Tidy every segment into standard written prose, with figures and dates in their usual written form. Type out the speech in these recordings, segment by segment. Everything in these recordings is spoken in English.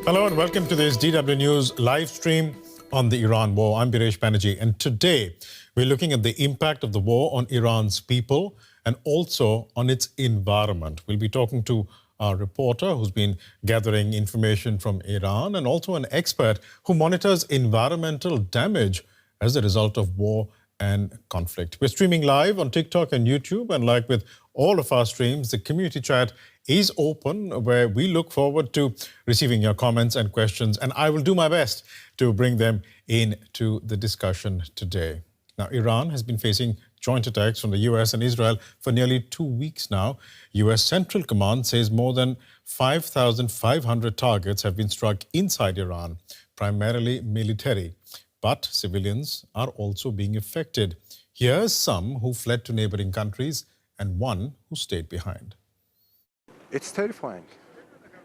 Hello and welcome to this DW News live stream on the Iran war. I'm Biresh Banerjee, and today we're looking at the impact of the war on Iran's people and also on its environment. We'll be talking to our reporter who's been gathering information from Iran and also an expert who monitors environmental damage as a result of war and conflict. We're streaming live on TikTok and YouTube, and like with all of our streams, the community chat is open, where we look forward to receiving your comments and questions, and I will do my best to bring them into the discussion today. Now, Iran has been facing joint attacks from the US and Israel for nearly 2 weeks now. US Central Command says more than 5,500 targets have been struck inside Iran, primarily military. But civilians are also being affected. Here's some who fled to neighboring countries and one who stayed behind. It's terrifying.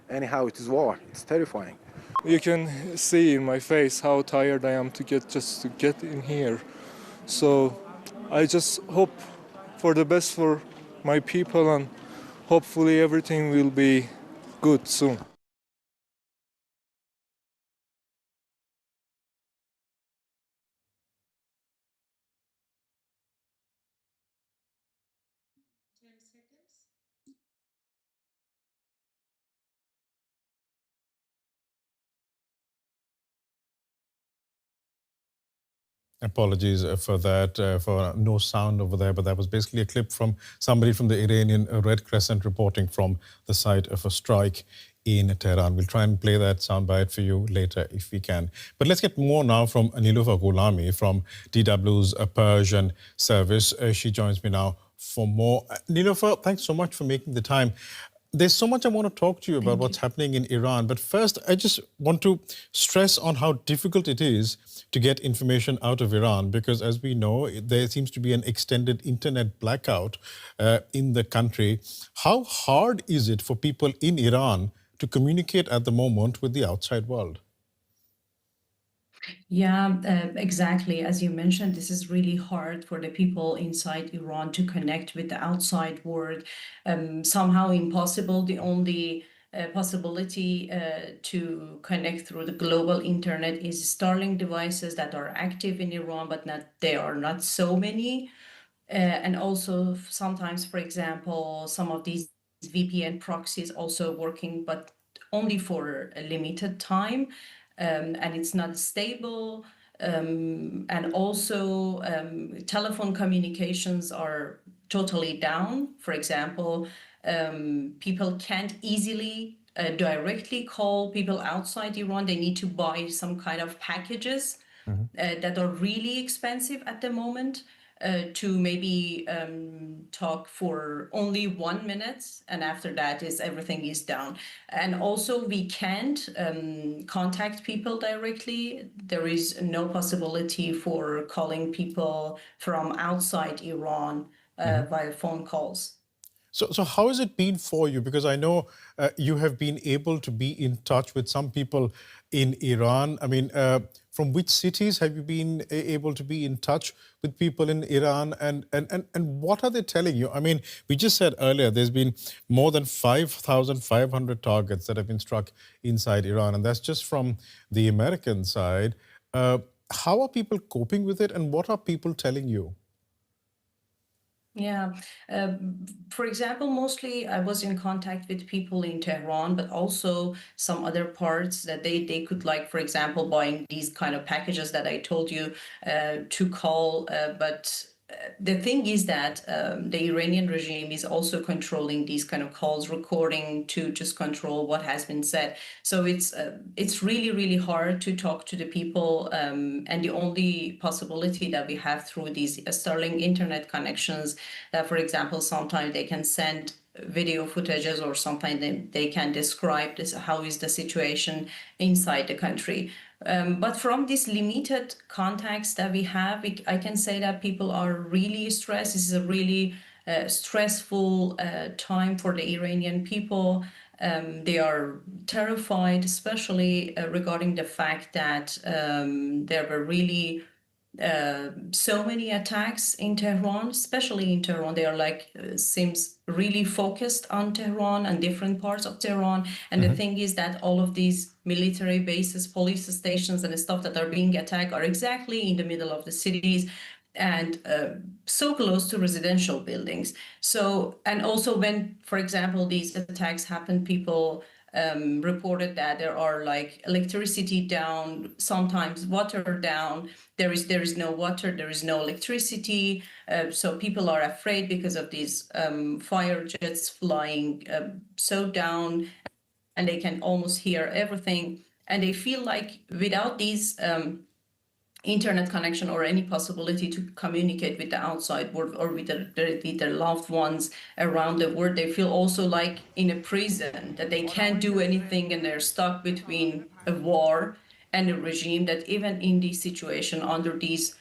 Anyhow, it is war. It's terrifying. You can see in my face how tired I am to get in here. So I just hope for the best for my people, and hopefully everything will be good soon. Apologies for that, for no sound over there, but that was basically a clip from somebody from the Iranian Red Crescent reporting from the site of a strike in Tehran. We'll try and play that soundbite for you later if we can. But let's get more now from Niloufer Ghoulami from DW's Persian service. She joins me now for more. Niloufer, thanks so much for making the time. There's so much I want to talk to you about what's happening in Iran. But first, I just want to stress on how difficult it is to get information out of Iran, because as we know, there seems to be an extended internet blackout in the country. How hard is it for people in Iran to communicate at the moment with the outside world? Yeah, exactly. As you mentioned, this is really hard for the people inside Iran to connect with the outside world. Somehow impossible. The only possibility to connect through the global internet is Starlink devices that are active in Iran, but they are not so many. And also sometimes, for example, some of these VPN proxies also working, but only for a limited time. And it's not stable. And also telephone communications are totally down. For example, people can't easily directly call people outside Iran. They need to buy some kind of packages that are really expensive at the moment. To maybe talk for only 1 minute, and after that everything is down. And also we can't contact people directly. There is no possibility for calling people from outside Iran via phone calls. So how has it been for you? Because I know you have been able to be in touch with some people in Iran. I mean, from which cities have you been able to be in touch with people in Iran? And what are they telling you? I mean, we just said earlier, there's been more than 5,500 targets that have been struck inside Iran. And that's just from the American side. How are people coping with it? And what are people telling you? Yeah. For example, mostly I was in contact with people in Tehran, but also some other parts that they could, like, for example, buying these kind of packages that I told you to call. But the thing is that the Iranian regime is also controlling these kind of calls, recording to just control what has been said. So it's really, really hard to talk to the people. And the only possibility that we have through these Starlink internet connections, that, for example, sometimes they can send video footages or something, they can describe this, how is the situation inside the country. But from this limited context that we have, I can say that people are really stressed. This is a really stressful time for the Iranian people. They are terrified, especially regarding the fact that there were really so many attacks in Tehran, especially in Tehran. They are like, seems really focused on Tehran and different parts of Tehran. And the thing is that all of these military bases, police stations and stuff that are being attacked are exactly in the middle of the cities and so close to residential buildings. So, and also when, for example, these attacks happen, people reported that there are like electricity down, sometimes water down. There is no water, there is no electricity. So people are afraid because of these fire jets flying so down, and they can almost hear everything. And they feel like without these internet connection or any possibility to communicate with the outside world or with their loved ones around the world, they feel also like in a prison, that they can't do anything and they're stuck between a war and a regime that even in this situation, under these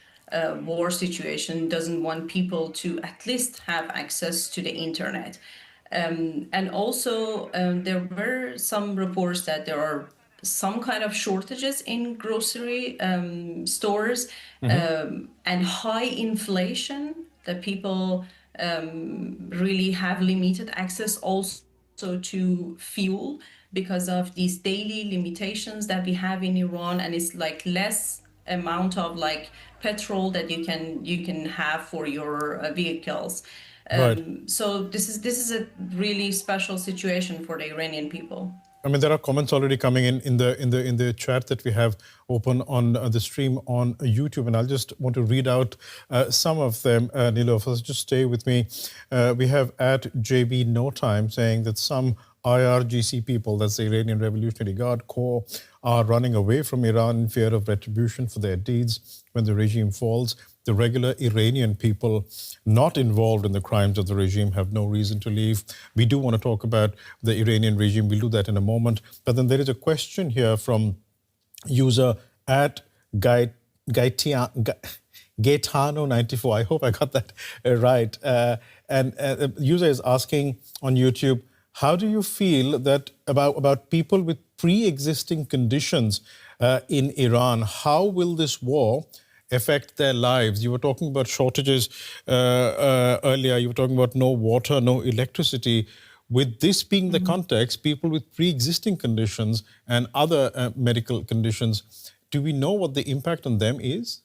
war situation, doesn't want people to at least have access to the internet. And also there were some reports that there are some kind of shortages in grocery stores and high inflation, that people really have limited access also to fuel because of these daily limitations that we have in Iran, and it's like less amount of like petrol that you can have for your vehicles. Right. So this is a really special situation for the Iranian people. I mean, there are comments already coming in the chat that we have open on the stream on YouTube, and I'll just want to read out some of them. Nilofer, just stay with me. We have at JB No Time saying that some IRGC people, that's the Iranian Revolutionary Guard Corps, are running away from Iran in fear of retribution for their deeds when the regime falls. The regular Iranian people not involved in the crimes of the regime have no reason to leave. We do want to talk about the Iranian regime. We'll do that in a moment. But then there is a question here from user at Gaetano94. I hope I got that right. And the user is asking on YouTube, how do you feel that about people with pre-existing conditions in Iran? How will this war affect their lives? You were talking about shortages earlier. You were talking about no water, no electricity. With this being the context, people with pre-existing conditions and other medical conditions, do we know what the impact on them is?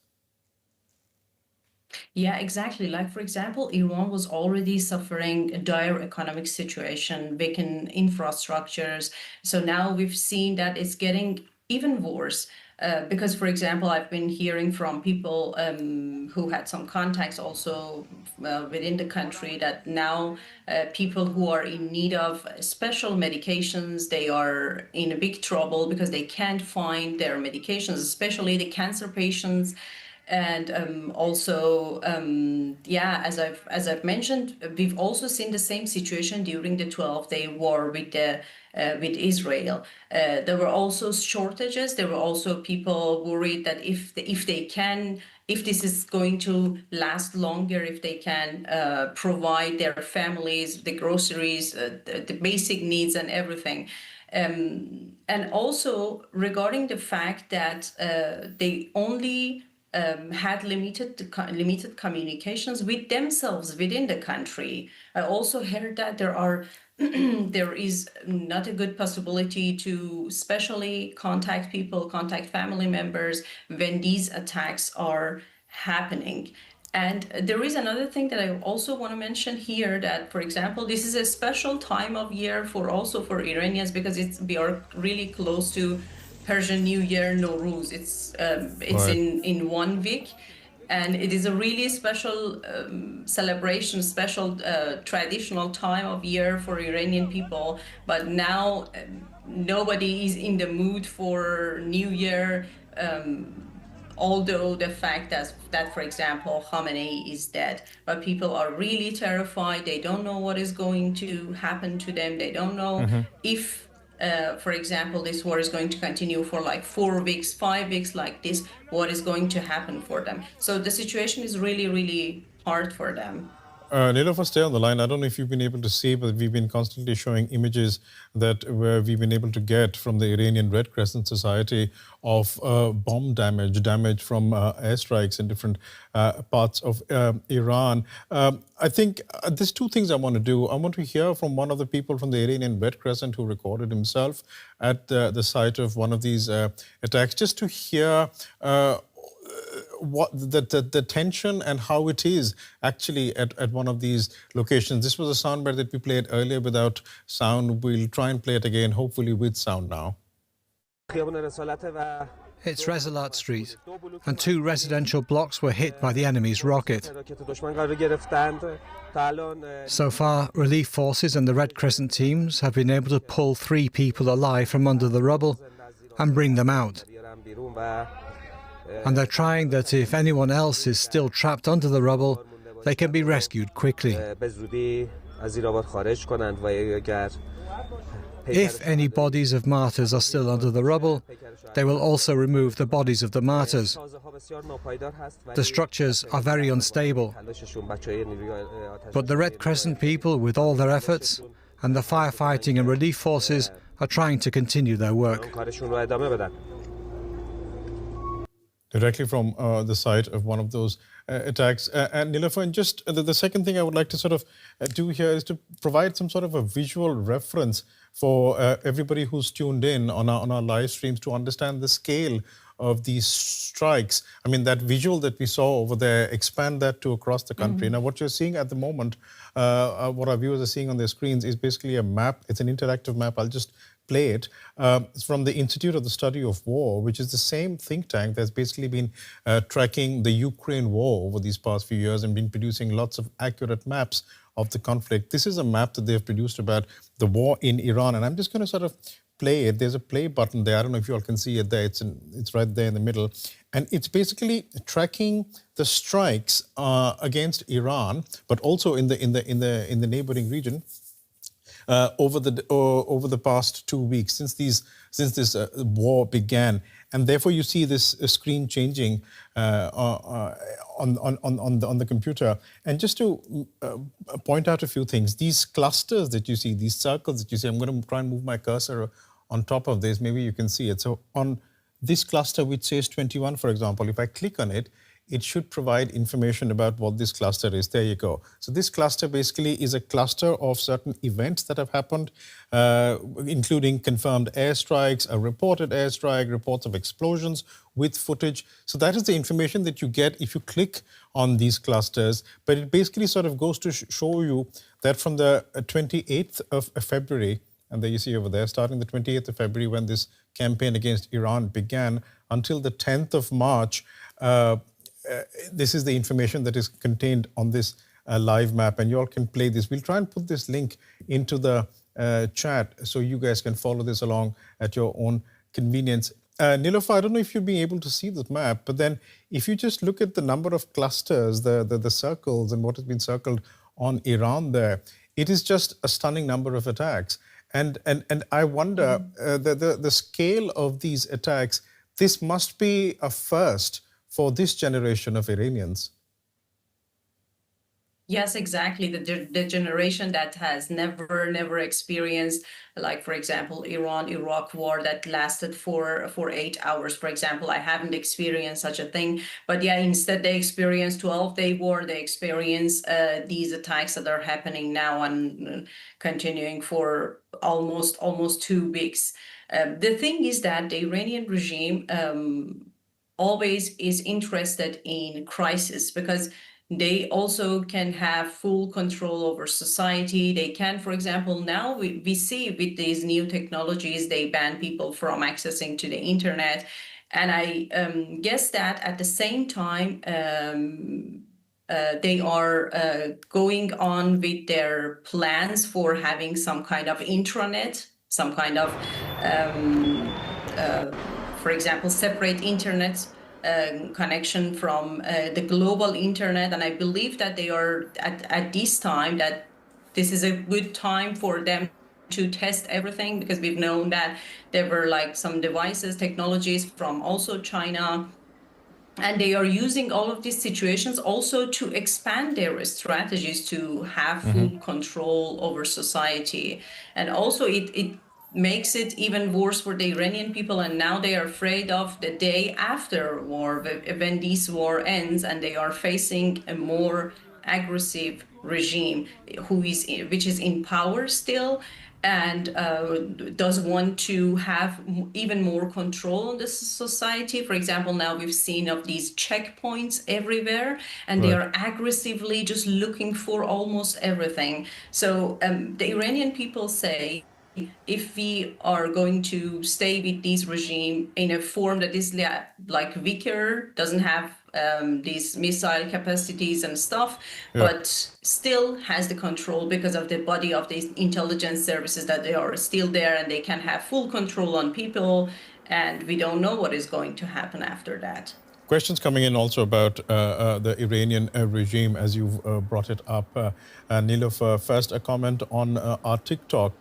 Yeah, exactly. Like, for example, Iran was already suffering a dire economic situation, weakened infrastructures. So now we've seen that it's getting even worse. Because, for example, I've been hearing from people who had some contacts also within the country that now people who are in need of special medications, they are in a big trouble because they can't find their medications, especially the cancer patients. And also, yeah, as I've mentioned, we've also seen the same situation during the 12-day war with Israel. There were also shortages. There were also people worried that if this is going to last longer, if they can provide their families the groceries, the basic needs and everything. And also regarding the fact that they only had limited communications with themselves within the country. I also heard that there is not a good possibility to especially contact family members when these attacks are happening. And there is another thing that I also want to mention here, that, for example, this is a special time of year for Iranians, because we are really close to Persian New Year, Nowruz. It's Right. in 1 week, and it is a really special celebration, special traditional time of year for Iranian people. But now nobody is in the mood for New Year. Although the fact that, for example, Khamenei is dead, but people are really terrified. They don't know what is going to happen to them. They don't know if for example, this war is going to continue for like 4 weeks, 5 weeks like this, what is going to happen for them. So the situation is really, really hard for them. Nilofer, stay on the line. I don't know if you've been able to see, but we've been constantly showing images that where we've been able to get from the Iranian Red Crescent Society of bomb damage from airstrikes in different parts of Iran. I think there's two things I want to do. I want to hear from one of the people from the Iranian Red Crescent who recorded himself at the site of one of these attacks, just to hear what the tension and how it is actually at one of these locations. This was a soundbite that we played earlier without sound. We'll try and play it again, hopefully with sound now. It's Rezalat Street, and two residential blocks were hit by the enemy's rocket. So far, relief forces and the Red Crescent teams have been able to pull 3 people alive from under the rubble and bring them out. And they're trying that if anyone else is still trapped under the rubble, they can be rescued quickly. If any bodies of martyrs are still under the rubble, they will also remove the bodies of the martyrs. The structures are very unstable, but the Red Crescent people, with all their efforts, and the firefighting and relief forces are trying to continue their work. Directly from the site of one of those attacks. And Nilofer, and just the second thing I would like to sort of do here is to provide some sort of a visual reference for everybody who's tuned in on our live streams to understand the scale of these strikes. I mean, that visual that we saw over there, expand that to across the country. Now, what you're seeing at the moment, what our viewers are seeing on their screens is basically a map. It's an interactive map. I'll just play it. It's from the Institute of the Study of War, which is the same think tank that's basically been tracking the Ukraine war over these past few years and been producing lots of accurate maps of the conflict. This is a map that they've produced about the war in Iran, and I'm just going to sort of play it. There's a play button there. I don't know if you all can see it there. It's right there in the middle, and it's basically tracking the strikes against Iran, but also in the neighboring region. Over the past 2 weeks since this war began, and therefore you see this screen changing on the computer. And just to point out a few things, these clusters that you see, these circles that you see, I'm going to try and move my cursor on top of this. Maybe you can see it. So on this cluster, which says 21, for example, if I click on it, it should provide information about what this cluster is. There you go. So this cluster basically is a cluster of certain events that have happened, including confirmed airstrikes, a reported airstrike, reports of explosions with footage. So that is the information that you get if you click on these clusters. But it basically sort of goes to show you that from the 28th of February, and there you see over there, starting the 28th of February when this campaign against Iran began, until the 10th of March, this is the information that is contained on this live map, and you all can play this. We'll try and put this link into the chat so you guys can follow this along at your own convenience. Nilofer, I don't know if you'll be able to see this map, but then if you just look at the number of clusters, the circles and what has been circled on Iran there, it is just a stunning number of attacks. And I wonder, the scale of these attacks, this must be a first for this generation of Iranians. Yes, exactly. The generation that has never experienced, like, for example, Iran-Iraq war that lasted for 8 hours, for example. I haven't experienced such a thing. But yeah, instead they experienced 12-day war. They experience these attacks that are happening now and continuing for almost 2 weeks. The thing is that the Iranian regime always is interested in crisis, because they also can have full control over society. They can, for example, now we see with these new technologies, they ban people from accessing to the internet. And I guess that at the same time, they are going on with their plans for having some kind of intranet, some kind of for example, separate internet connection from the global internet. And I believe that they are at this time, that this is a good time for them to test everything, because we've known that there were like some devices, technologies from also China And they are using all of these situations also to expand their strategies to have full control over society. And also it makes it even worse for the Iranian people. And now they are afraid of the day after war, when this war ends and they are facing a more aggressive regime which is in power still, and does want to have even more control on the society. For example, now we've seen of these checkpoints everywhere, and they are aggressively just looking for almost everything. So the Iranian people say, if we are going to stay with this regime in a form that is like weaker, doesn't have these missile capacities and stuff, but still has the control because of the body of these intelligence services, that they are still there and they can have full control on people, and we don't know what is going to happen after that. Questions coming in also about the Iranian regime, as you've brought it up. Niloufar, first a comment on our TikTok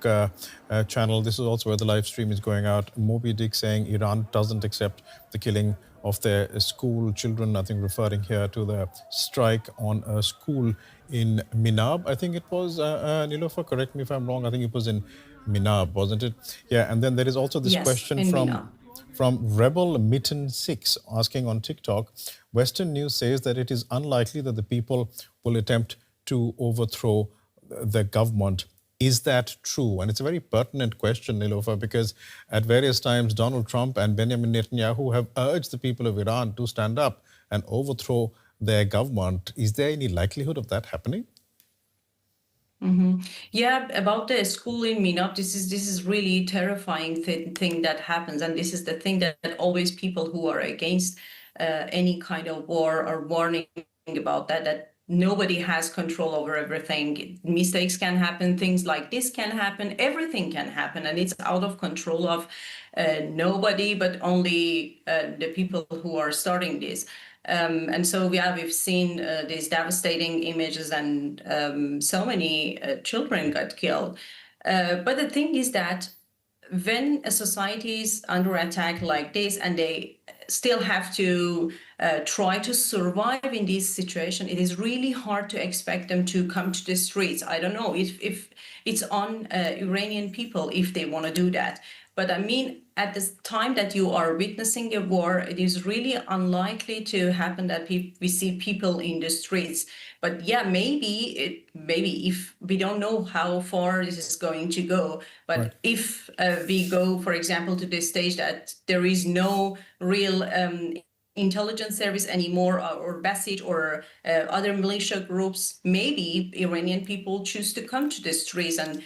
channel. This is also where the live stream is going out. Moby Dick saying Iran doesn't accept the killing of their school children. I think referring here to the strike on a school in Minab. I think it was, Niloufar, correct me if I'm wrong. I think it was in Minab, wasn't it? Yeah, and then there is also this question from Rebel Mitten 6 asking on TikTok, Western news says that it is unlikely that the people will attempt to overthrow the government. Is that true? And it's a very pertinent question, Niloufar, because at various times Donald Trump and Benjamin Netanyahu have urged the people of Iran to stand up and overthrow their government. Is there any likelihood of that happening? Yeah, about the school in Minab, this is really terrifying thing that happens, and this is the thing that always people who are against any kind of war are warning about, that nobody has control over everything. Mistakes can happen, things like this can happen, everything can happen, and it's out of control of nobody, but only the people who are starting this. And so we've seen these devastating images, and so many children got killed. But the thing is that when a society is under attack like this, and they still have to try to survive in this situation, it is really hard to expect them to come to the streets. I don't know if it's on Iranian people if they want to do that. But I mean, at the time that you are witnessing a war, it is really unlikely to happen that we see people in the streets. But yeah, maybe if we don't know how far this is going to go, but if we go, for example, to the stage that there is no real intelligence service anymore, or Basij or other militia groups, maybe Iranian people choose to come to the streets and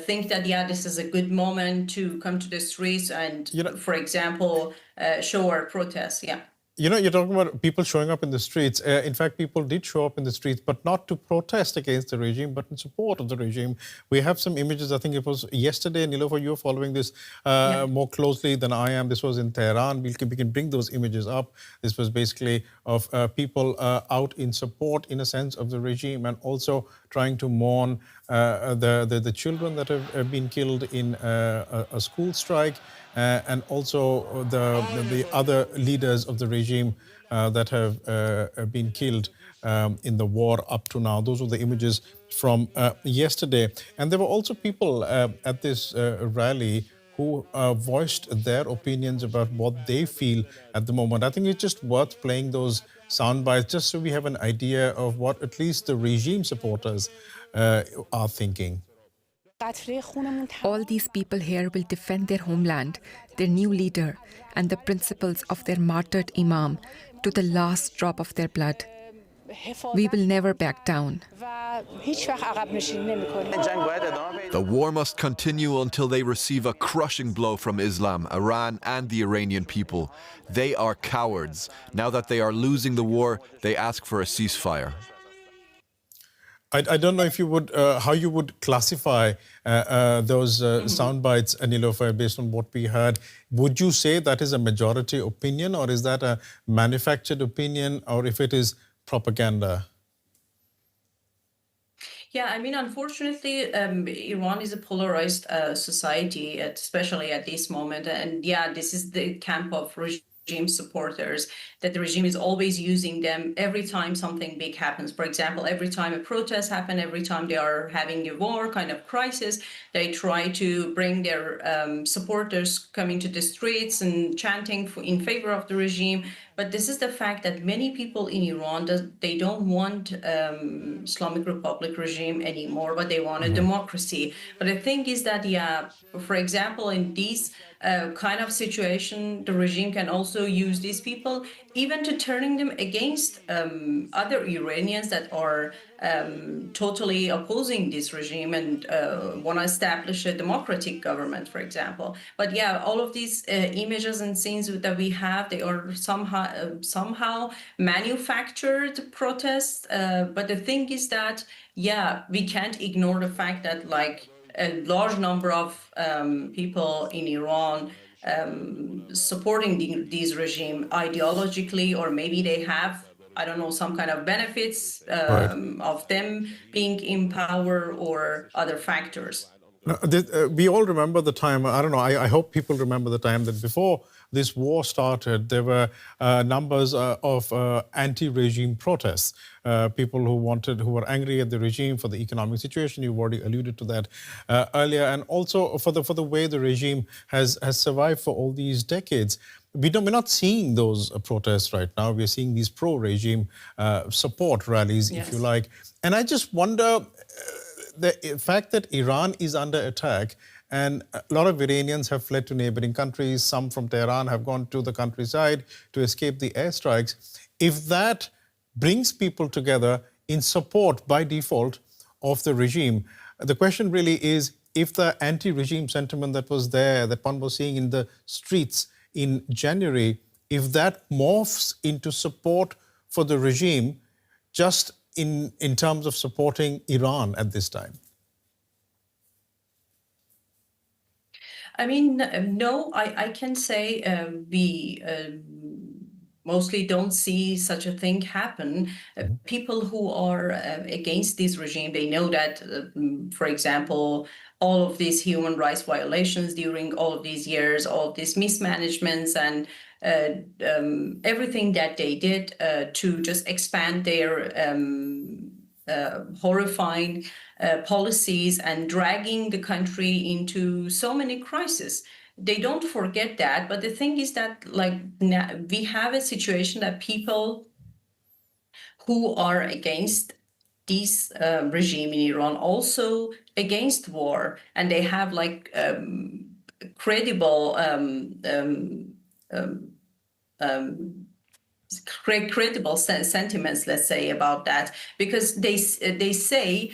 think that, yeah, this is a good moment to come to the streets and, for example, show our protests. Yeah. You know, you're talking about people showing up in the streets. In fact, people did show up in the streets, but not to protest against the regime, but in support of the regime. We have some images. I think it was yesterday, Niloufar, you were following this more closely than I am. This was in Tehran. We can bring those images up. This was basically of people out in support, in a sense, of the regime, and also trying to mourn the children that have been killed in a school strike. And also the other leaders of the regime that have been killed in the war up to now. Those were the images from yesterday. And there were also people at this rally who voiced their opinions about what they feel at the moment. I think it's just worth playing those sound bites just so we have an idea of what at least the regime supporters are thinking. All these people here will defend their homeland, their new leader, and the principles of their martyred imam to the last drop of their blood. We will never back down. The war must continue until they receive a crushing blow from Islam, Iran, and the Iranian people. They are cowards. Now that they are losing the war, they ask for a ceasefire. I don't know if you would, how you would classify those sound bites, Niloufar, based on what we heard. Would you say that is a majority opinion, or is that a manufactured opinion, or if it is propaganda? Yeah, I mean, unfortunately, Iran is a polarized society, especially at this moment. And yeah, this is the camp of regime regime supporters, that the regime is always using them every time something big happens. For example, every time a protest happens, every time they are having a war kind of crisis, they try to bring their supporters coming to the streets and chanting in favor of the regime. But this is the fact that many people in Iran, they don't want Islamic Republic regime anymore, but they want a democracy. But the thing is that, yeah, for example, in these kind of situation, the regime can also use these people even to turning them against other Iranians that are totally opposing this regime and want to establish a democratic government, for example. But yeah, all of these images and scenes that we have, they are somehow manufactured protests. But the thing is that, yeah, we can't ignore the fact that like a large number of people in Iran supporting these regime ideologically, or maybe they have, I don't know, some kind of benefits of them being in power or other factors. We all remember the time, I don't know, I hope people remember the time that before this war started, there were numbers of anti-regime protests. People who were angry at the regime for the economic situation. You've already alluded to that earlier, and also for the way the regime has survived for all these decades. We're not seeing those protests right now. We're seeing these pro-regime support rallies, if you like. And I just wonder, the fact that Iran is under attack and a lot of Iranians have fled to neighboring countries, some from Tehran have gone to the countryside to escape the airstrikes. If that brings people together in support by default of the regime, the question really is, if the anti-regime sentiment that was there, that one was seeing in the streets in January, if that morphs into support for the regime just in terms of supporting Iran at this time? I mean, no, I can say we mostly don't see such a thing happen. People who are against this regime, they know that, for example, all of these human rights violations during all of these years, all of these mismanagements and everything that they did to just expand their horrifying policies and dragging the country into so many crises. They don't forget that. But the thing is that, like, now we have a situation that people who are against this regime in Iran also against war, and they have like credible sentiments, let's say, about that, because they say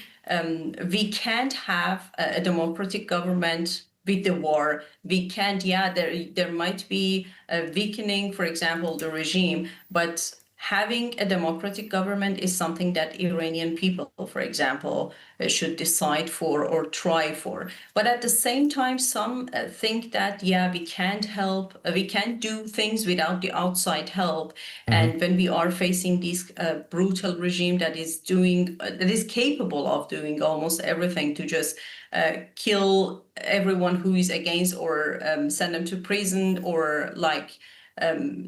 we can't have a democratic government with the war. We can't, yeah, there might be a weakening, for example, the regime, but having a democratic government is something that Iranian people, for example, should decide for or try for. But at the same time, some think that, yeah, we can't do things without the outside help. And when we are facing this brutal regime that is capable of doing almost everything to just kill everyone who is against, or send them to prison, or like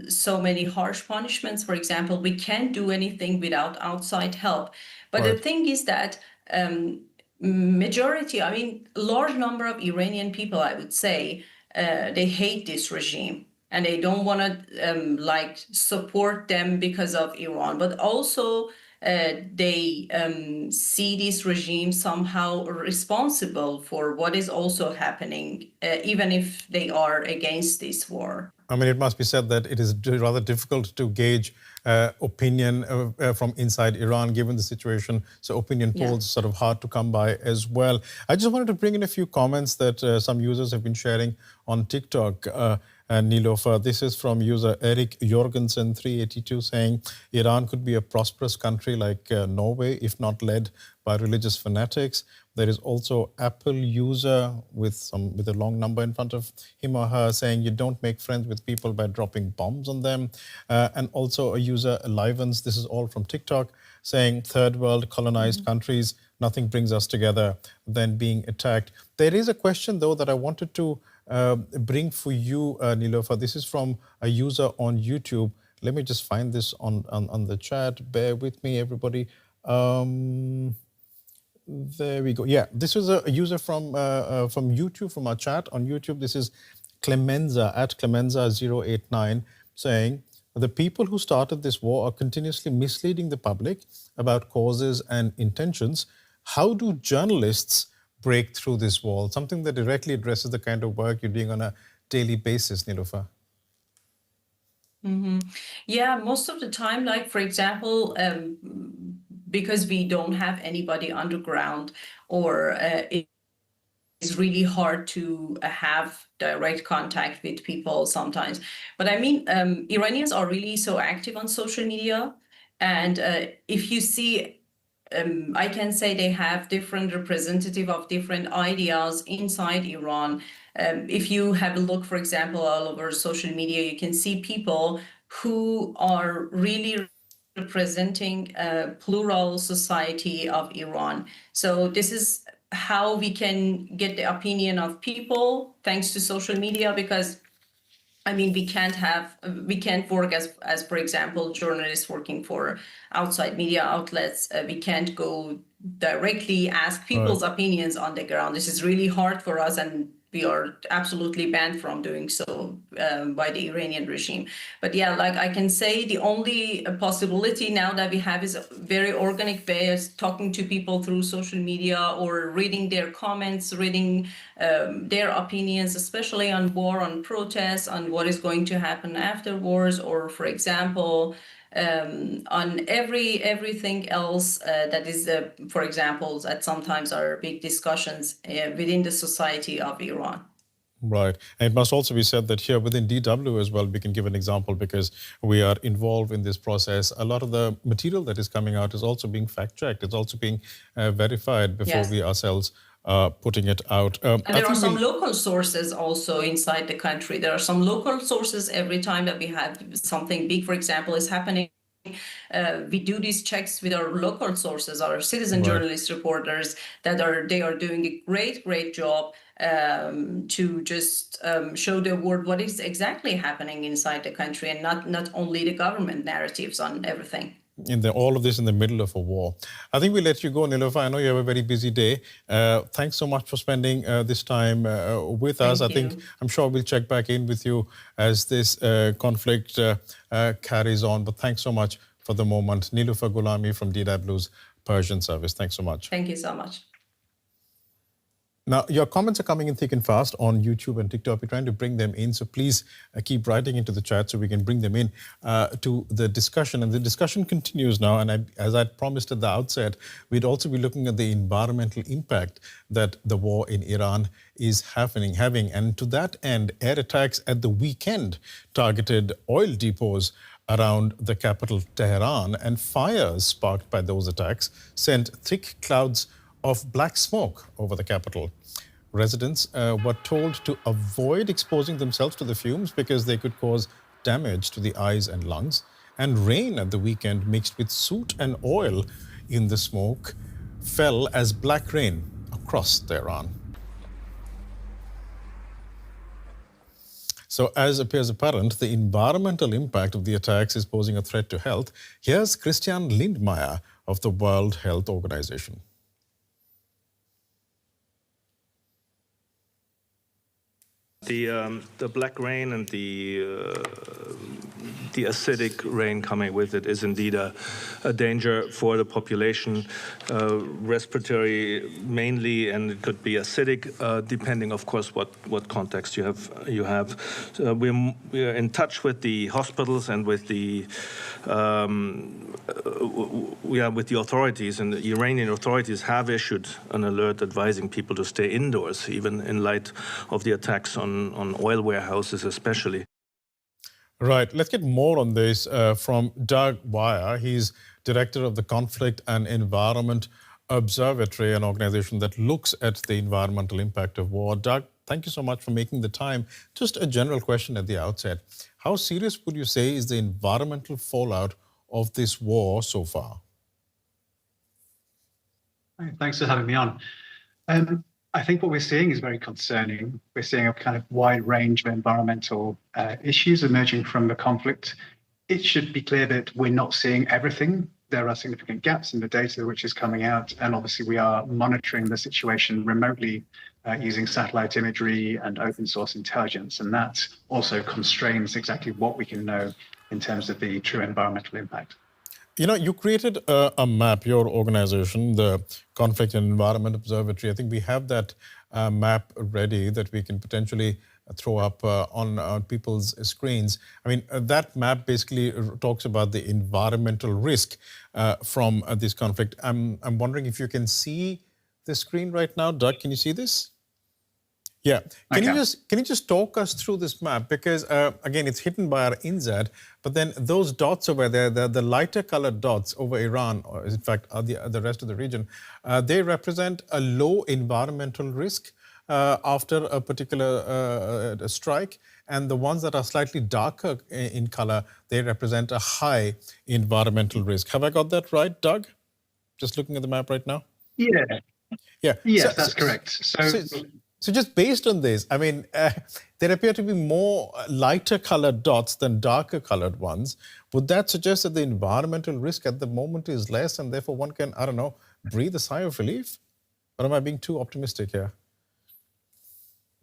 so many harsh punishments, for example, we can't do anything without outside help. But the thing is that majority, I mean, large number of Iranian people, I would say, they hate this regime and they don't want to like support them because of Iran, but also they see this regime somehow responsible for what is also happening, even if they are against this war. I mean, it must be said that it is rather difficult to gauge opinion from inside Iran, given the situation. So opinion polls are sort of hard to come by as well. I just wanted to bring in a few comments that some users have been sharing on TikTok. Nilofer, this is from user Eric Jorgensen 382 saying Iran could be a prosperous country like Norway if not led by religious fanatics. There is also Apple user with a long number in front of him or her saying you don't make friends with people by dropping bombs on them. And also a user Livens, this is all from TikTok, saying third world colonized countries, nothing brings us together than being attacked. There is a question though that I wanted to bring for you, Nilofer. This is from a user on YouTube. Let me just find this on the chat. Bear with me, everybody. There we go. Yeah, this was a user from YouTube, from our chat on YouTube. This is Clemenza at Clemenza089 saying, the people who started this war are continuously misleading the public about causes and intentions. How do journalists break through this wall? Something that directly addresses the kind of work you're doing on a daily basis, Nilofer. Yeah, most of the time, like, for example, because we don't have anybody underground, or it's really hard to have direct contact with people sometimes. But I mean, Iranians are really so active on social media. And if you see, I can say they have different representative of different ideas inside Iran. If you have a look, for example, all over social media, you can see people who are really representing a plural society of Iran. So this is how we can get the opinion of people thanks to social media, because I mean, we can't work as for example, journalists working for outside media outlets. We can't go directly ask people's opinions on the ground. This is really hard for us, and we are absolutely banned from doing so by the Iranian regime. But yeah, like I can say, the only possibility now that we have is a very organic way of talking to people through social media, or reading their comments, reading their opinions, especially on war, on protests, on what is going to happen after wars, or for example, on everything else that is, for example, that sometimes are big discussions within the society of Iran. Right. And it must also be said that here within DW as well, we can give an example, because we are involved in this process. A lot of the material that is coming out is also being fact-checked. It's also being verified before we ourselves putting it out. And there are some local sources also inside the country. There are some local sources every time that we have something big, for example, is happening. We do these checks with our local sources, our citizen journalist reporters, they are doing a great job to just show the world what is exactly happening inside the country, and not only the government narratives on everything. All of this in the middle of a war. I think we'll let you go, Nilofer. I know you have a very busy day. Thanks so much for spending this time with us. I'm sure we'll check back in with you as this conflict carries on. But thanks so much for the moment. Nilofer Gholami from DW's Persian service. Thanks so much. Thank you so much. Now, your comments are coming in thick and fast on YouTube and TikTok. We're trying to bring them in, so please keep writing into the chat so we can bring them in to the discussion. And the discussion continues now. And as I promised at the outset, we'd also be looking at the environmental impact that the war in Iran is having. And to that end, air attacks at the weekend targeted oil depots around the capital, Tehran, and fires sparked by those attacks sent thick clouds of black smoke over the capital. Residents were told to avoid exposing themselves to the fumes because they could cause damage to the eyes and lungs. And rain at the weekend mixed with soot and oil in the smoke fell as black rain across Tehran. So as appears apparent, the environmental impact of the attacks is posing a threat to health. Here's Christian Lindmeier of the World Health Organization. The black rain and the acidic rain coming with it is indeed a danger for the population, respiratory mainly, and it could be acidic, depending, of course, what context you have. We're in touch with the hospitals and with the authorities, and the Iranian authorities have issued an alert advising people to stay indoors, even in light of the attacks on oil warehouses especially. Right. Let's get more on this from Doug Weir. He's director of the Conflict and Environment Observatory, an organization that looks at the environmental impact of war. Doug, thank you so much for making the time. Just a general question at the outset. How serious would you say is the environmental fallout of this war so far? Thanks for having me on. I think what we're seeing is very concerning. We're seeing a kind of wide range of environmental issues emerging from the conflict. It should be clear that we're not seeing everything. There are significant gaps in the data which is coming out, and obviously we are monitoring the situation remotely using satellite imagery and open source intelligence, and that also constrains exactly what we can know in terms of the true environmental impact. You know, you created a map, your organization, the Conflict and Environment Observatory. I think we have that map ready that we can potentially throw up on people's screens. I mean, that map basically talks about the environmental risk from this conflict. I'm wondering if you can see the screen right now. Doug, can you see this? Yeah. Can you just talk us through this map? Because again, it's hidden by our INSAT, but then those dots over there, the lighter colored dots over Iran, or in fact, the rest of the region, they represent a low environmental risk after a particular strike. And the ones that are slightly darker in color, they represent a high environmental risk. Have I got that right, Doug? Just looking at the map right now? Yeah. Yeah. Yes, that's correct. So just based on this, I mean, there appear to be more lighter colored dots than darker colored ones. Would that suggest that the environmental risk at the moment is less and therefore one can, I don't know, breathe a sigh of relief? Or am I being too optimistic here?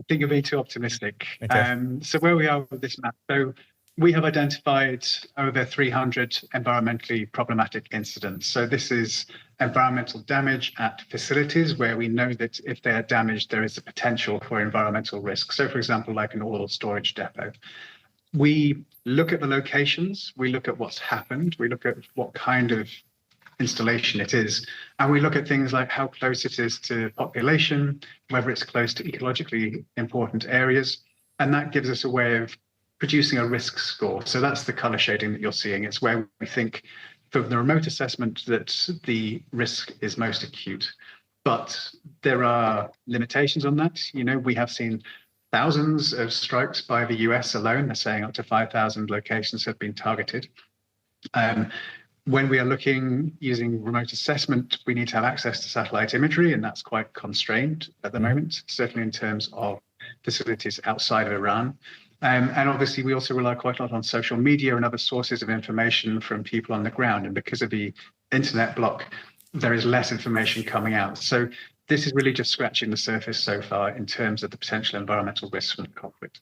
I think you're being too optimistic. Okay. So where we are with this map, so we have identified over 300 environmentally problematic incidents. So this is environmental damage at facilities where we know that if they are damaged, there is a potential for environmental risk. So for example, like an oil storage depot. We look at the locations, we look at what's happened, we look at what kind of installation it is, and we look at things like how close it is to population, whether it's close to ecologically important areas, and that gives us a way of producing a risk score. So that's the color shading that you're seeing. It's where we think from the remote assessment that the risk is most acute. But there are limitations on that. You know, we have seen thousands of strikes by the US alone. They're saying up to 5,000 locations have been targeted. When we are looking using remote assessment, we need to have access to satellite imagery, and that's quite constrained at the moment, certainly in terms of facilities outside of Iran. And obviously, we also rely quite a lot on social media and other sources of information from people on the ground. And because of the internet block, there is less information coming out. So this is really just scratching the surface so far in terms of the potential environmental risks from the conflict.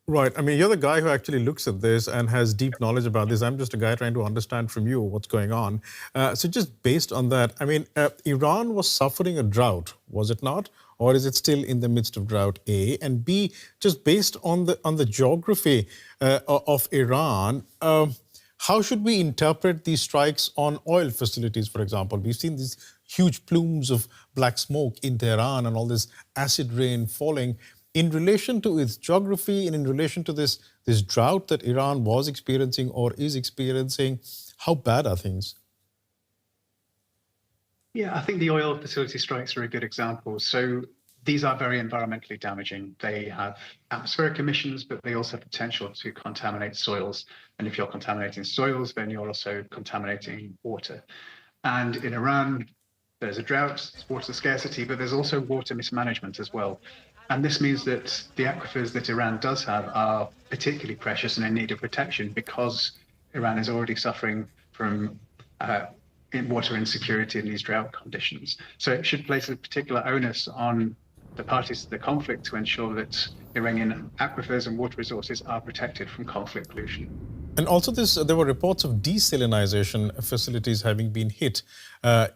Right. I mean, you're the guy who actually looks at this and has deep knowledge about this. I'm just a guy trying to understand from you what's going on. So just based on that, I mean, Iran was suffering a drought, was it not? Or is it still in the midst of drought, A? And B, just based on the geography of Iran, how should we interpret these strikes on oil facilities, for example? We've seen these huge plumes of black smoke in Tehran and all this acid rain falling. In relation to its geography and in relation to this drought that Iran was experiencing or is experiencing, how bad are things? Yeah, I think the oil facility strikes are a good example. So these are very environmentally damaging. They have atmospheric emissions, but they also have potential to contaminate soils. And if you're contaminating soils, then you're also contaminating water. And in Iran, there's a drought, water scarcity, but there's also water mismanagement as well. And this means that the aquifers that Iran does have are particularly precious and in need of protection because Iran is already suffering from water insecurity in these drought conditions. So it should place a particular onus on the parties to the conflict to ensure that Iranian aquifers and water resources are protected from conflict pollution. And also there were reports of desalination facilities having been hit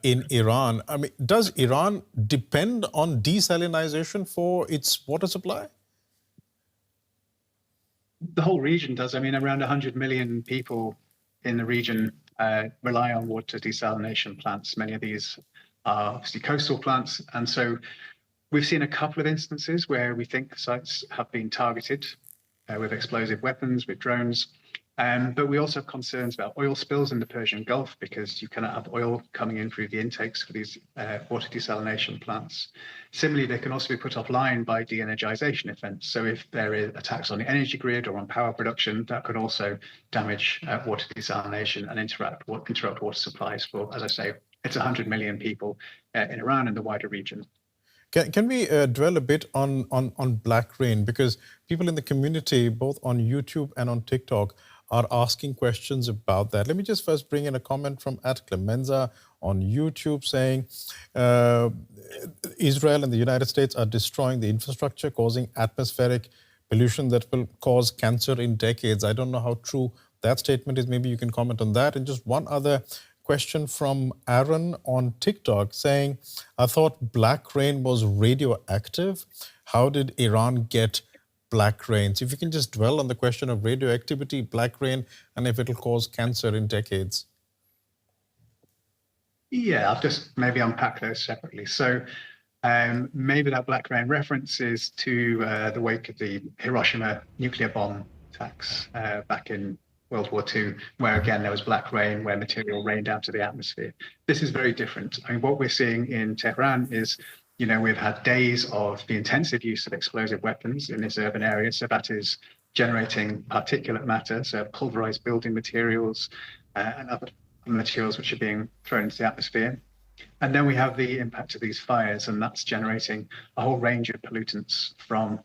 in Iran. I mean, does Iran depend on desalination for its water supply? The whole region does. I mean, around 100 million people in the region rely on water desalination plants. Many of these are obviously coastal plants. And so we've seen a couple of instances where we think sites have been targeted with explosive weapons, with drones. But we also have concerns about oil spills in the Persian Gulf because you cannot have oil coming in through the intakes for these water desalination plants. Similarly, they can also be put offline by de-energization events. So if there are attacks on the energy grid or on power production, that could also damage water desalination and interrupt water supplies for, as I say, it's 100 million people in Iran and the wider region. Can we dwell a bit on black rain? Because people in the community, both on YouTube and on TikTok, are asking questions about that. Let me just first bring in a comment from @Clemenza on YouTube saying, Israel and the United States are destroying the infrastructure, causing atmospheric pollution that will cause cancer in decades. I don't know how true that statement is. Maybe you can comment on that. And just one other question from Aaron on TikTok saying, I thought black rain was radioactive. How did Iran get black rain? So if you can just dwell on the question of radioactivity, black rain, and if it'll cause cancer in decades. Yeah, I'll just maybe unpack those separately. So maybe that black rain reference is to the wake of the Hiroshima nuclear bomb attacks back in World War II, where again there was black rain, where material rained out to the atmosphere. This is very different. I mean, what we're seeing in Tehran is, you know, we've had days of the intensive use of explosive weapons in this urban area. So that is generating particulate matter, so pulverized building materials and other materials which are being thrown into the atmosphere. And then we have the impact of these fires, and that's generating a whole range of pollutants from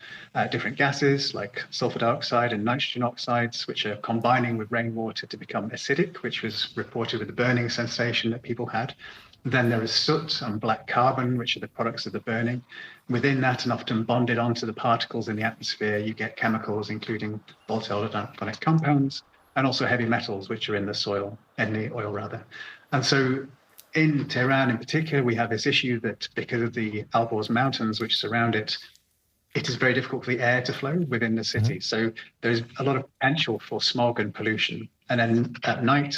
different gases like sulfur dioxide and nitrogen oxides, which are combining with rainwater to become acidic, which was reported with the burning sensation that people had. Then there is soot and black carbon, which are the products of the burning. Within that, and often bonded onto the particles in the atmosphere, you get chemicals, including volatile organic compounds, and also heavy metals, which are in the soil, in the oil rather. And so in Tehran in particular, we have this issue that because of the Alborz mountains which surround it, it is very difficult for the air to flow within the city. Mm-hmm. So there's a lot of potential for smog and pollution. And then at night,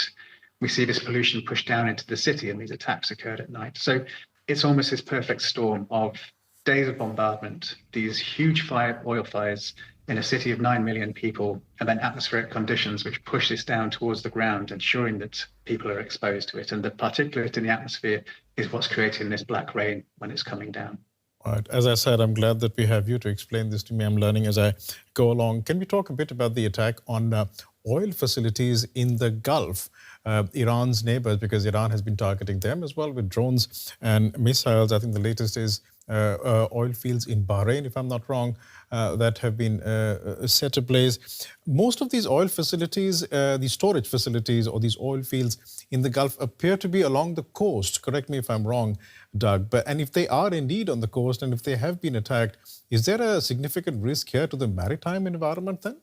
we see this pollution pushed down into the city, and these attacks occurred at night. So it's almost this perfect storm of days of bombardment, these huge oil fires in a city of 9 million people, and then atmospheric conditions which push this down towards the ground, ensuring that people are exposed to it. And the particulate in the atmosphere is what's creating this black rain when it's coming down. All right. As I said, I'm glad that we have you to explain this to me. I'm learning as I go along. Can we talk a bit about the attack on oil facilities in the Gulf, Iran's neighbors, because Iran has been targeting them as well with drones and missiles. I think the latest is oil fields in Bahrain, if I'm not wrong, that have been set ablaze. Most of these oil facilities, these storage facilities or these oil fields in the Gulf appear to be along the coast. Correct me if I'm wrong, Doug. And if they are indeed on the coast and if they have been attacked, is there a significant risk here to the maritime environment then?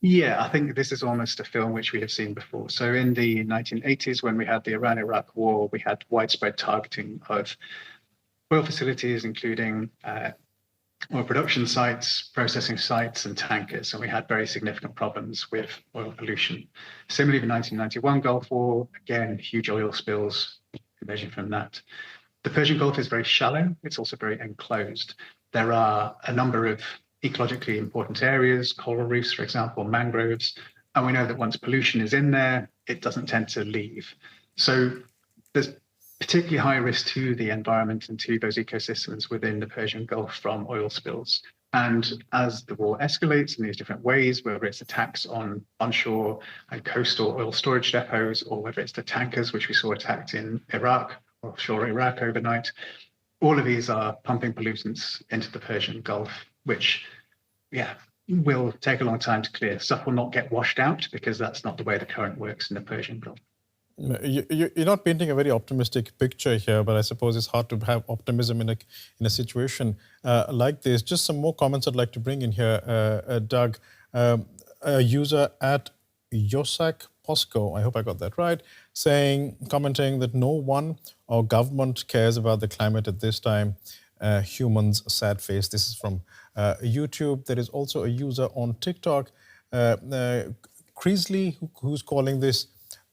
Yeah, I think this is almost a film which we have seen before. So in the 1980s, when we had the Iran-Iraq war, we had widespread targeting of oil facilities, including oil production sites, processing sites, and tankers. And we had very significant problems with oil pollution. Similarly, the 1991 Gulf War, again, huge oil spills emerging from that. The Persian Gulf is very shallow. It's also very enclosed. There are a number of ecologically important areas, coral reefs, for example, mangroves. And we know that once pollution is in there, it doesn't tend to leave. So there's particularly high risk to the environment and to those ecosystems within the Persian Gulf from oil spills. And as the war escalates in these different ways, whether it's attacks on onshore and coastal oil storage depots, or whether it's the tankers, which we saw attacked in Iraq, offshore Iraq overnight, all of these are pumping pollutants into the Persian Gulf, which will take a long time to clear. Stuff will not get washed out because that's not the way the current works in the Persian Gulf. You're not painting a very optimistic picture here, but I suppose it's hard to have optimism in a situation like this. Just some more comments I'd like to bring in here, Doug. A user at Yosak Posco, I hope I got that right, commenting that no one or government cares about the climate at this time. Humans, sad face. This is from YouTube. There is also a user on TikTok, Creasley, who's calling this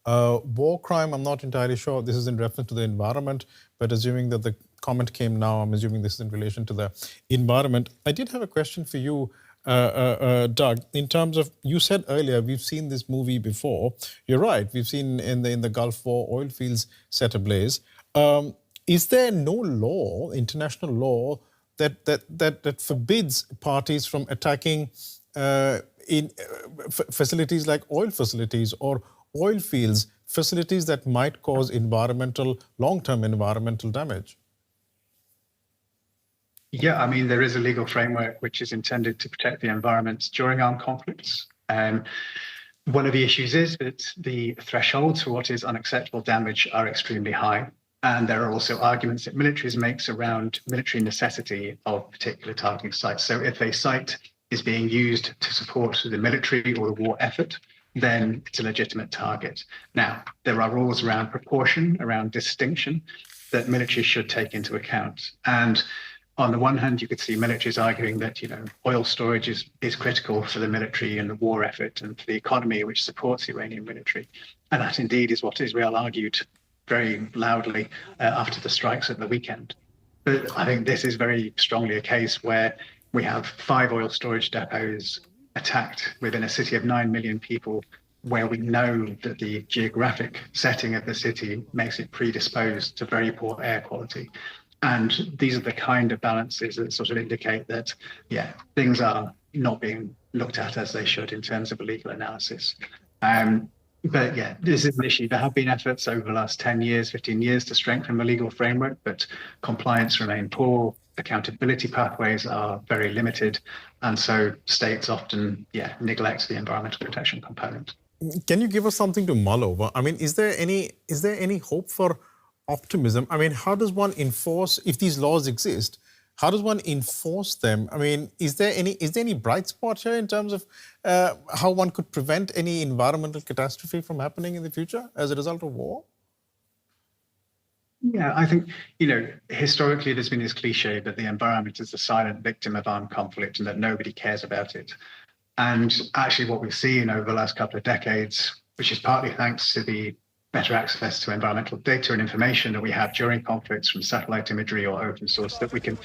war crime. I'm not entirely sure this is in reference to the environment, but assuming that the comment came now, I'm assuming this is in relation to the environment. I did have a question for you, Doug, in terms of, you said earlier, we've seen this movie before. You're right, we've seen in the Gulf War, oil fields set ablaze. Is there no law, international law, that forbids parties from attacking in facilities like oil facilities or oil fields, facilities that might cause long-term environmental damage? Yeah, I mean, there is a legal framework which is intended to protect the environment during armed conflicts. One of the issues is that the thresholds for what is unacceptable damage are extremely high. And there are also arguments that militaries makes around military necessity of particular targeting sites. So if a site is being used to support the military or the war effort, then it's a legitimate target. Now, there are rules around proportion, around distinction that military should take into account. And on the one hand, you could see militaries arguing that, oil storage is critical for the military and the war effort and for the economy which supports the Iranian military. And that indeed is what Israel argued very loudly after the strikes at the weekend. But I think this is very strongly a case where we have 5 oil storage depots attacked within a city of 9 million people, where we know that the geographic setting of the city makes it predisposed to very poor air quality. And these are the kind of balances that sort of indicate that, things are not being looked at as they should in terms of a legal analysis. But this is an issue. There have been efforts over the last 10 years, 15 years to strengthen the legal framework, but compliance remain poor. Accountability pathways are very limited. And so states often, neglect the environmental protection component. Can you give us something to mull over? I mean, is there any hope for optimism? I mean, how does one enforce, if these laws exist, how does one enforce them? I mean, is there any bright spot here in terms of how one could prevent any environmental catastrophe from happening in the future as a result of war? Yeah, I think, historically there's been this cliche that the environment is the silent victim of armed conflict and that nobody cares about it. And actually what we've seen over the last couple of decades, which is partly thanks to the better access to environmental data and information that we have during conflicts from satellite imagery or open source, that we can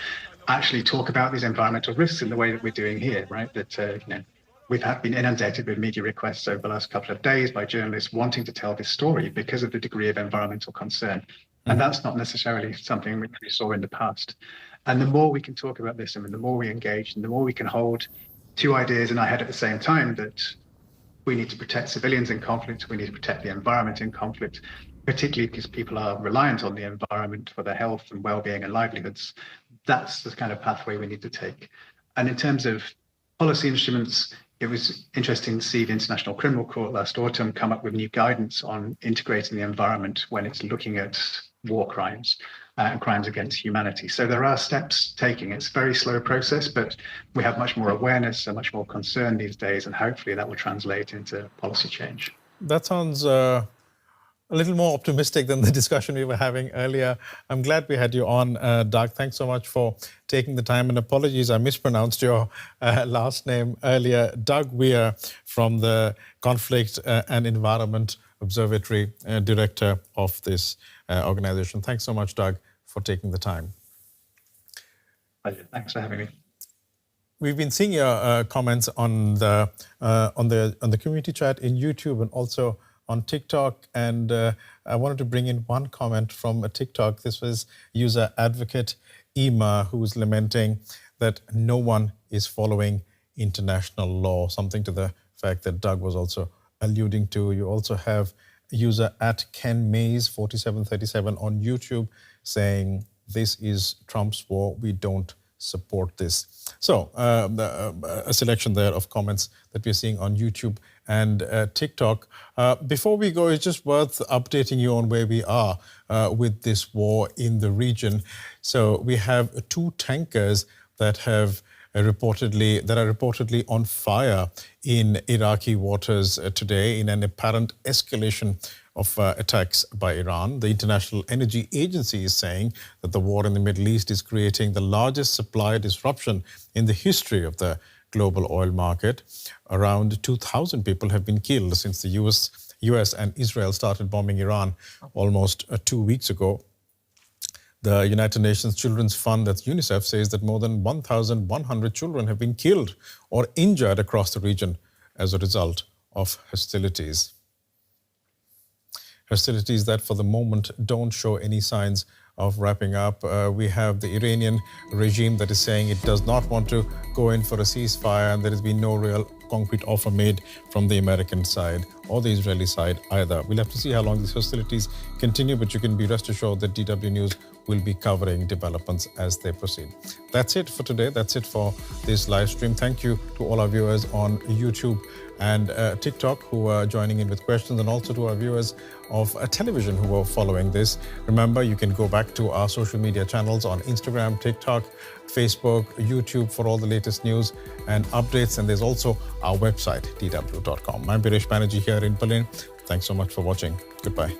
actually talk about these environmental risks in the way that we're doing here, right? That, we've been inundated with media requests over the last couple of days by journalists wanting to tell this story because of the degree of environmental concern. And that's not necessarily something which we saw in the past. And the more we can talk about this and the more we engage and the more we can hold 2 ideas in our head at the same time, that we need to protect civilians in conflict, we need to protect the environment in conflict, particularly because people are reliant on the environment for their health and well-being and livelihoods. That's the kind of pathway we need to take. And in terms of policy instruments, it was interesting to see the International Criminal Court last autumn come up with new guidance on integrating the environment when it's looking at war crimes and crimes against humanity. So there are steps taking. It's a very slow process, but we have much more awareness and much more concern these days, and hopefully that will translate into policy change. That sounds a little more optimistic than the discussion we were having earlier. I'm glad we had you on, Doug. Thanks so much for taking the time, and apologies, I mispronounced your last name earlier. Doug Weir from the Conflict and Environment Observatory, director of this organization. Thanks so much, Doug, for taking the time. Pleasure. Thanks for having me. We've been seeing your comments on the community chat in YouTube and also on TikTok, and I wanted to bring in one comment from a TikTok. This was user advocate Ima, who was lamenting that no one is following international law, something to the fact that Doug was also alluding to. You also have user at Ken Mays 4737 on YouTube saying, "This is Trump's war. We don't support this." So a selection there of comments that we're seeing on YouTube and TikTok. Before we go, it's just worth updating you on where we are with this war in the region. So we have 2 tankers that are reportedly on fire in Iraqi waters today in an apparent escalation of attacks by Iran. The International Energy Agency is saying that the war in the Middle East is creating the largest supply disruption in the history of the global oil market. Around 2,000 people have been killed since the US and Israel started bombing Iran almost 2 weeks ago. The United Nations Children's Fund, that's UNICEF, says that more than 1,100 children have been killed or injured across the region as a result of hostilities. Hostilities that for the moment don't show any signs of wrapping up. We have the Iranian regime that is saying it does not want to go in for a ceasefire, and there has been no real concrete offer made from the American side or the Israeli side either. We'll have to see how long these hostilities continue, but you can be rest assured that DW News we'll be covering developments as they proceed. That's it for today. That's it for this live stream. Thank you to all our viewers on YouTube and TikTok who are joining in with questions, and also to our viewers of television who are following this. Remember, you can go back to our social media channels on Instagram, TikTok, Facebook, YouTube for all the latest news and updates. And there's also our website, dw.com. I'm Biresh Banerjee here in Berlin. Thanks so much for watching. Goodbye.